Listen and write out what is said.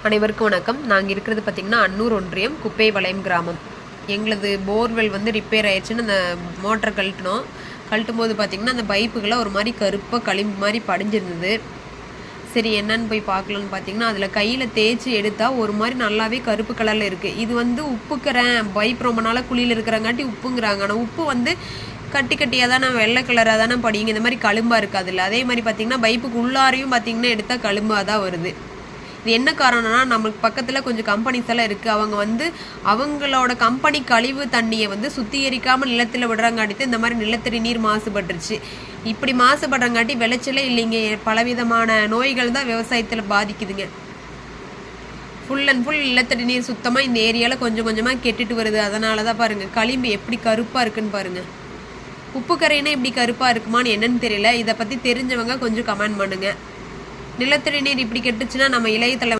அனைவருக்கும் வணக்கம். நாங்கள் இருக்கிறது பார்த்திங்கன்னா அன்னூர் ஒன்றியம் குப்பைபாளையம் கிராமம். எங்களது போர்வெல் வந்து ரிப்பேர் ஆயிடுச்சுன்னு அந்த மோட்டரை கழட்டும் போது பார்த்திங்கன்னா அந்த பைப்புகளாக ஒரு மாதிரி கருப்பாக களிம்பு மாதிரி படிஞ்சிருந்தது. சரி என்னன்னு போய் பார்க்கலான்னு பார்த்தீங்கன்னா அதில் கையில் தேய்ச்சி எடுத்தால் ஒரு மாதிரி நல்லாவே கருப்பு கலரில் இருக்குது. இது வந்து உப்புக்கிறேன், பைப் ரொம்ப நாளாக குழியில் இருக்கிறங்காட்டி உப்புங்கிறாங்க. ஆனால் உப்பு வந்து கட்டி கட்டியாக தானே வெள்ளை கலராக தானே படிங்க, இந்த மாதிரி களும்பாக இருக்காதுல்ல. அதே மாதிரி பார்த்திங்கன்னா பைப்புக்கு உள்ளாரையும் பார்த்திங்கன்னா எடுத்தால் களும்பாக தான் வருது. இது என்ன காரணம்னா, நம்மளுக்கு பக்கத்தில் கொஞ்சம் கம்பெனிஸ் எல்லாம் இருக்குது. அவங்க வந்து அவங்களோட கம்பெனி கழிவு தண்ணியை வந்து சுத்திகரிக்காமல் நிலத்தில் விடுறாங்காட்டி இந்த மாதிரி நிலத்தடி நீர் மாசுபட்டுருச்சு. இப்படி மாசுபடுறங்காட்டி விளைச்சலே இல்லைங்க. பலவிதமான நோய்கள் தான் விவசாயத்தில் பாதிக்குதுங்க. ஃபுல் அண்ட் ஃபுல் நிலத்தடி நீர் சுத்தமாக இந்த ஏரியாவில் கொஞ்சம் கொஞ்சமாக கெட்டுட்டு வருது. அதனால தான் பாருங்கள் களிம்பு எப்படி கருப்பாக இருக்குன்னு பாருங்கள். உப்பு கரையினா இப்படி கருப்பாக இருக்குமான்னு என்னன்னு தெரியல. இதை பற்றி தெரிஞ்சவங்க கொஞ்சம் கமெண்ட் பண்ணுங்கள். நிலத்தடி நீர் இப்படி கெட்டுச்சுன்னா நம்ம இளைய